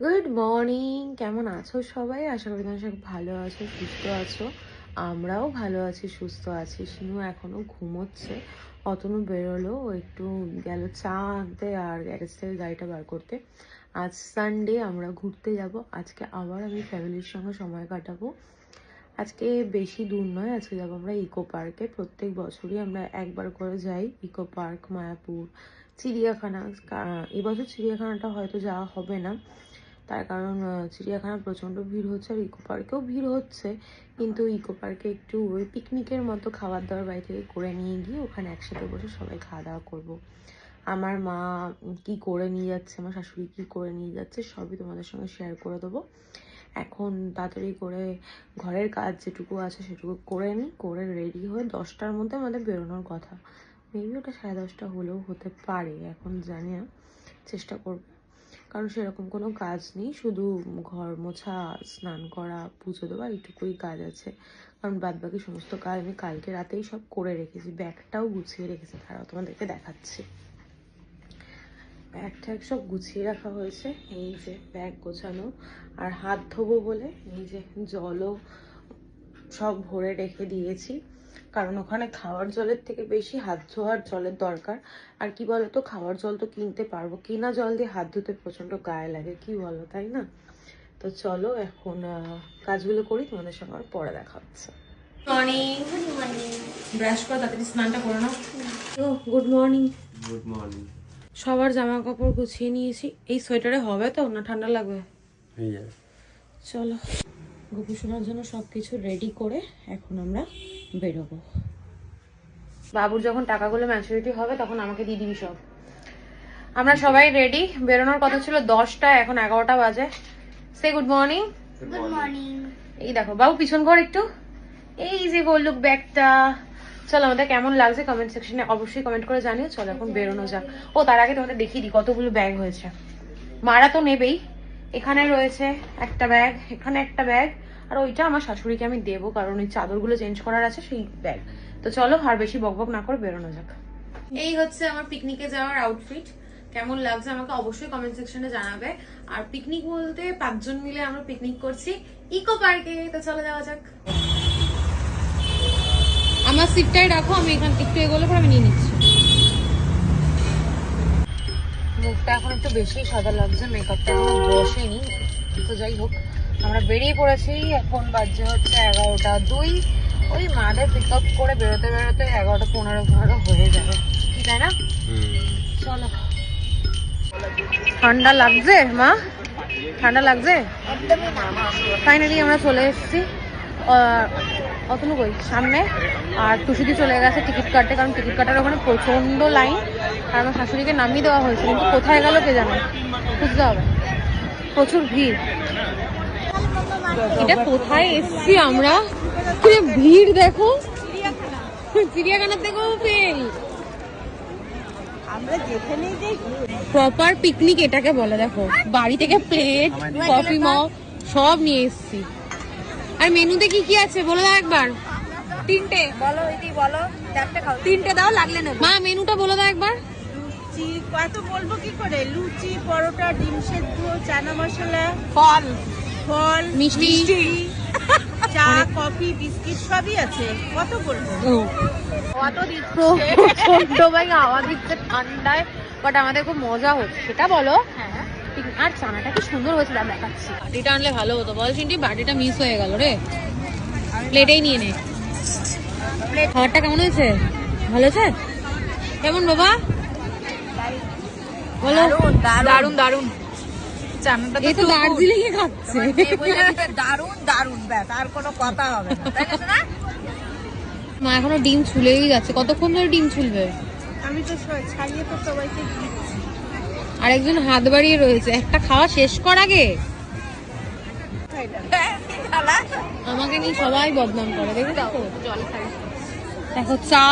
Good morning, কেমন আছো সবাই? আশা করি তোমরা সবাই ভালো আছো, সুস্থ আছো। আমরাও ভালো আছি, সুস্থ আছি। শিনু এখনো ঘুমোচ্ছে। অতনু বেরোলো, ও একটু গেল চা আনতে আর গ্যারেজ থেকে গাড়িটা বার করতে। আজ সানডে, আমরা ঘুরতে যাব। আজকে আবার আমি ফ্যামিলির সঙ্গে সময় কাটাবো। আজকে বেশি দূর নয়, আজকে যাবো আমরা ইকো পার্কে। প্রত্যেক বছরই আমরা একবার করে যাই ইকো পার্ক, মায়াপুর, চিড়িয়াখানা। এবছর চিড়িয়াখানাটা হয়তো যাওয়া হবে না, তার কারণ চিড়িয়াখানা প্রচণ্ড ভিড় হচ্ছে আর ইকো পার্কেও ভিড় হচ্ছে। কিন্তু ইকো পার্কে একটু ওই পিকনিকের মতো খাবার দাবার বাড়ি থেকে করে নিয়ে গিয়ে ওখানে একসাথে বসে সবাই খাওয়া দাওয়া করবো। আমার মা কি করে নিয়ে যাচ্ছে, আমার শাশুড়ি কি করে নিয়ে যাচ্ছে, সবই তোমাদের সঙ্গে শেয়ার করে দেবো। এখন তাড়াতাড়ি করে ঘরের কাজ যেটুকু আছে সেটুকু করে নিই, করে রেডি হয়ে 10টার মধ্যে আমাদের বেরোনোর কথা। মেবি ওটা 10:30 হলেও হতে পারে, এখন জানি না, চেষ্টা করব। কারণ সেরকম কোনো কাজ নেই, শুধু ঘর মোছা, স্নান করা, পুজো দেওয়া, এইটুকুই কাজ আছে। কারণ বাদবাকি সমস্ত কাজ আমি কালকে রাতেই সব করে রেখেছি। ব্যাগটাও গুছিয়ে রেখেছি, তারাও তোমাদেরকে দেখাচ্ছি। ব্যাগ ট্যাগ সব গুছিয়ে রাখা হয়েছে, এই যে ব্যাগ গোছানো। আর হাত ধোবো বলে এই যে জলও সব ভরে রেখে দিয়েছি, কারণ ওখানে খাওয়ার জলের থেকে বেশি হাত ধোয়ার জলের দরকার। আর কি বলতো, খাওয়ার জল তো কিনতে পারবো, কিনা জল দিয়ে হাত ধুতে প্রচন্ড গায়ে লাগে, কি বলো, তাই না? তো চলো এখন কাজগুলো করি, তোমাদের সঙ্গে আর পরে দেখা হচ্ছে। Morning, good morning. ব্রাশ করে তাড়াতাড়ি স্নানটা করে নাও। Good morning. Good morning. সবার জামা কাপড় গুছিয়ে নিয়েছি। এই সোয়েটারে হবে তো না ঠান্ডা লাগবে? হয়ে যাবে। চলো, গোপু শোনার জন্য সবকিছু রেডি করে এখন আমরা বেরোবো। বাবুর যখন টাকাগুলো ম্যাচুরিটি হবে তখন আমাকে দিয়ে দিবি সব। আমরা সবাই রেডি, বেরোনোর কথা ছিল 10টা, এখন 11টা বাজে। সে গুড মর্নিং। Good morning. এই দেখো বাবু, পিছন কর একটু। এই যে বললুক ব্যাগটা। চলো, আমাদের কেমন লাগছে কমেন্ট সেকশনে অবশ্যই কমেন্ট করে জানিও। চলো এখন বেরোনো যাক। ও তার আগে তোমাদের দেখিয়ে দিই কতগুলো ব্যাগ হয়েছে। মারা তো নেবেই, এখানে রয়েছে একটা ব্যাগ, এখানে একটা ব্যাগ, আর ওইটা আমার শাশুড়িকে আমি দেবো, কারণ ওই চাদরগুলো চেঞ্জ করার আছে, সেই ব্যাগ। তো চলো আর বেশি বকবক না করে বেরোনো যাক। এই হচ্ছে আমার পিকনিকে যাওয়ার আউটফিট। কেমন লাগছে আমাকে অবশ্যই কমেন্ট সেকশনে জানাবে। আর পিকনিক বলতে 5 জন মিলে আমরা পিকনিক করছি ইকো পার্কে। তো চলে যাওয়া যাক। আমার সিটটাই রাখো, আমি এখান একটু এগোলে পর আমি নিয়ে নিচ্ছি। মুখটা এখন একটু বেশি সাদা লাগছে, মেকআপটা এখনো বসেনি। তো যাই হোক, আমরা বেরিয়ে পড়েছি। এখন বাজে হচ্ছে 11টা 2। ওই মাদের পিক আপ করে বেরোতে বেরোতে 11টা 15 হয়ে যাবে, কি তাই না? চলো। ঠান্ডা লাগছে মা? ঠান্ডা লাগছে? ফাইনালি আমরা চলে এসেছি। অতনু কই সামনে, আর টুসুদি চলে গেছে টিকিট কাটতে, কারণ টিকিট কাটার ওখানে প্রচন্ড লাইন। আর আমার শাশুড়িকে নামিয়ে দেওয়া হয়েছে, কিন্তু কোথায় গেল কে জানে, খুঁজতে হবে, প্রচুর ভিড়। এটা কোথায় এসছি আমরা? কি ভিড় দেখো, চিড়িয়াখানার থেকেও ফেল। আমরা যেখানেই যাই প্রপার পিকনিক এটাকে বলে। দেখো, বাড়ি থেকে প্লেট, কফি মগ সব নিয়ে এসছি। আর মেনুতে কি কি আছে বলে দাও একবার। 3টে বলো, ইদি বলো, 4টে খাও, 3টে দাও, লাগলে নেব। মা মেনুটা বলে দাও একবার। লুচি, কত বলবো কি করে? লুচি, পরোটা, ডিম সেদ্ধ, চানা মশলা, ফল, মিষ্টি, চা, কফি, বিস্কিট সবই আছে। কত বলবো? কত দিচ্ছো? ছোট্ট ভাই আওয়াজ দিচ্ছে ঠান্ডায়, বাট আমাদের খুব মজা হচ্ছে, সেটা বলো। হ্যাঁ, আর চানাটা কি সুন্দর হয়েছিল, আমি দেখাচ্ছি। বাটিটা আনলে ভালো হতো, বল চিন্টি, বাটিটা মিস হয়ে গেল রে। প্লেটেই নিয়ে নে। খাবারটা কেমন হয়েছে? ভালো আছে? কেমন বাবা বলো? দারুন দারুন। চানাটা এই তো দার্জিলিং এ খাচ্ছে। দারুন দারুন, ব্যাস আর কোনো কথা হবে না, তাই না? মা এখনো ডিম ছুলেই যাচ্ছে, কতক্ষণ ধরে ডিম ছুলবে? আমি তো ছাড়িয়ে তো সবাইকে দিচ্ছি। আরেকজন হাত বাড়িয়ে রয়েছে, একটা খাওয়া শেষ কর আগে। আমাকে নিয়ে সবাই বদনাম করে, দেখো তো। দেখো চা,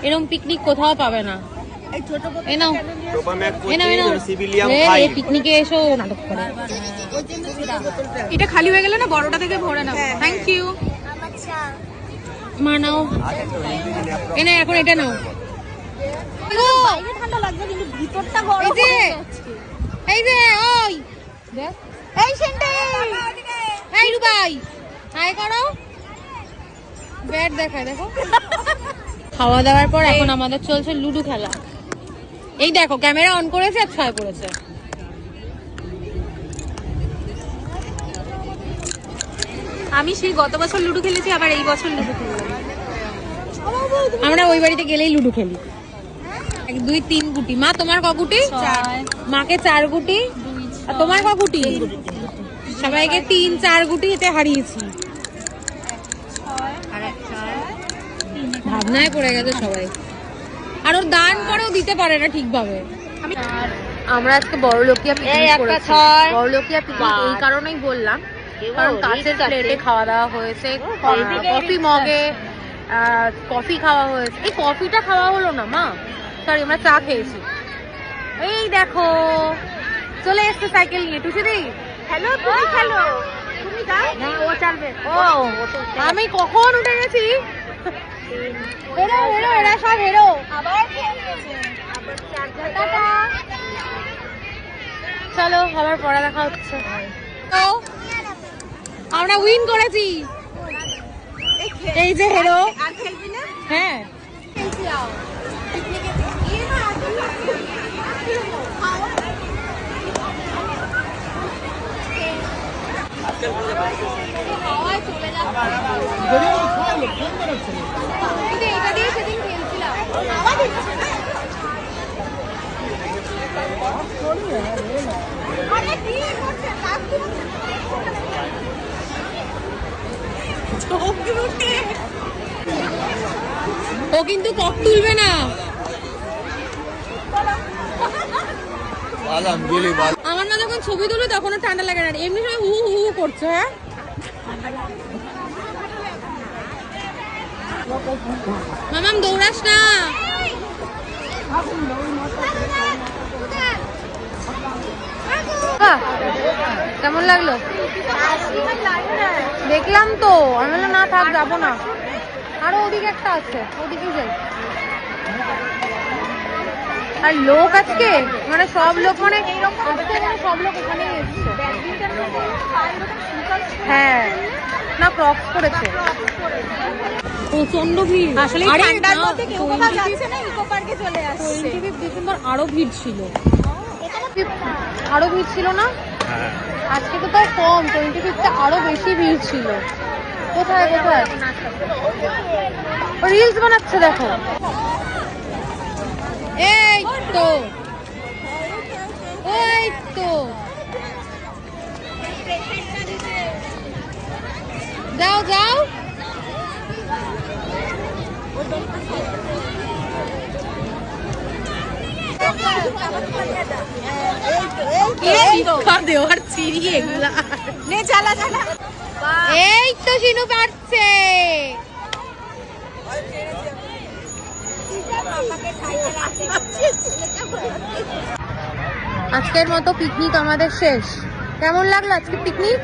এরকম পিকনিক কোথাও পাবে না। এই ছোট এ নাও, এ নাও, এ নাও। এই পিকনিকে এসো নাটক করে। এটা খালি হয়ে গেলে না, বড়টা থেকে ভরে নাও। থ্যাংক ইউ মা। নাও, এ না, এখন এটা নাও। বাইরে ঠান্ডা লাগবে কিন্তু ভিতরটা গরম। এই যে, এই যে, ওই দেখ এই সেন্টে এই রুবাই হাই করো ব্যাট দেখায় দেখো। খাওয়া দাওয়ার পর এখন আমাদের চলছে লুডো খেলা। এই দেখো ক্যামেরা অন করেছে আর ছয় পড়েছে। আমি সেই গত বছর লুডো খেলেছি, আবার এই বছর লুডো খেললাম। আমরা ওই বাড়িতে গেলেই লুডো খেলি। 1 2 3 গুটি। মা তোমার ক গুটি? মাকে 4 গুটি। আর তোমার ক গুটি? সবাইকে 3 4 গুটি এতে হারিয়েছি। ভাবনায় পড়ে গেছে সবাই। আর ওর দান করেও দিতে পারে না ঠিকভাবে। আমরা আজকে বড়লোকিয়া পিকনিক করেছি। বড়লোকিয়া পিকনিক এই কারণেই বললাম, কারণ কাছের প্লেটে খাওয়া দাওয়া হয়েছে, কফি মগে কফি খাওয়া হয়েছে। এই কফিটা খাওয়া হলো না মা, সরি আমরা চা খেয়েছি। এই দেখো চলে এসছে সাইকেল নিয়ে টুসিদি। হ্যালো তুমি খেলো, তুমি যাও না, ও চলবে। ও আমি কখন উঠে গেছি। হেরো হেরো এরা সব হেরো। আবার টাটা। চলো আবার পড়া দেখা হচ্ছে। তো আমরা উইন করেছি। এই যে হেরো। আর খেলবি না? হ্যাঁ খেলছি। আও পিকনিকে গিয়ে না আসলে হাওয়ায় চলে যাচ্ছে। এটা দিয়ে সেদিন খেলছিলাম। হাওয়া দিচ্ছে না। আরে দিয়ে করছে কাজ করছে। ও কিন্তু কক তুলবে না। আমার না যখন ছবি তুলবে তখন ঠান্ডা লাগে না, এমনি সময় হু হু হু করছে। হ্যাঁ মামাম দৌড়াস না। কেমন লাগলো? দেখলাম তো, আমি বললাম না থাক যাবো না, আরো ওদিকে একটা আছে, ওদিকে যাই। আর লোক আজকে মানে সব লোক মানে আজকে মানে সব লোক এখানে এসছে। হ্যাঁ না ক্রক্স করেছে। প্রচন্ড ভিড় আসলে। ঠান্ডার মধ্যে কেউ কোথাও যাচ্ছে না, ইকো পার্কে চলে আসছে। 25 ডিসেম্বর আরো ভিড় ছিল। আরো ভিড় ছিল না আজকে তো তাও কম, 25তে আরো বেশি ভিড় ছিল। কোথায় কোথায় রিলস বানাচ্ছে দেখো। এই তো এই তো যাও যাও। দেওয়ার চিড়ি এগুলা নে চালা চালা। এই তো শিনু পারছে। আজকের মতো পিকনিক আমাদের শেষ। কেমন লাগলো আজকে পিকনিক?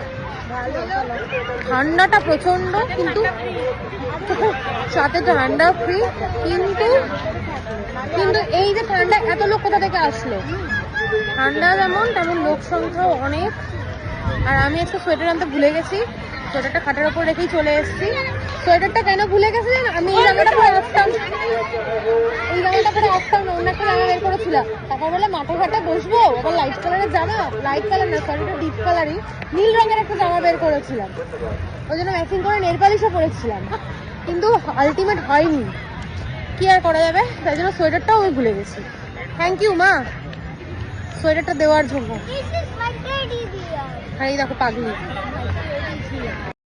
ঠান্ডাটা প্রচন্ড, কিন্তু সাথে ঠান্ডা ফ্রি। কিন্তু কিন্তু এই যে ঠান্ডা, এত লোক কোথা থেকে আসলো? ঠান্ডা যেমন তেমন লোক সংখ্যাও অনেক। আর আমি একটা সোয়েটার আনতে ভুলে গেছি, সোয়েটারটা খাটের ওপর রেখেই চলে এসেছি। সোয়েটারটা কেন ভুলে গেছি জানো? আমি এই জায়গাটা পরে আসতাম, এই জায়গাটা পরে আসতাম না, অন্য একটা জামা বের করেছিলাম। তারপর বলে মাঠে ঘাটে বসবো, আবার লাইট কালারের জামা, লাইট কালার না সরি ডিপ কালারই, নীল রঙের একটা জামা বের করেছিলাম। ওই জন্য ম্যাচিং করে নেল পালিশও পরেছিলাম, কিন্তু আলটিমেট হয়নি। কি আর করা যাবে, তাই জন্য সোয়েটারটাও আমি ভুলে গেছি। থ্যাংক ইউ মা সোয়েটারটা দেওয়ার জন্য। আর এই দেখো পাগলি।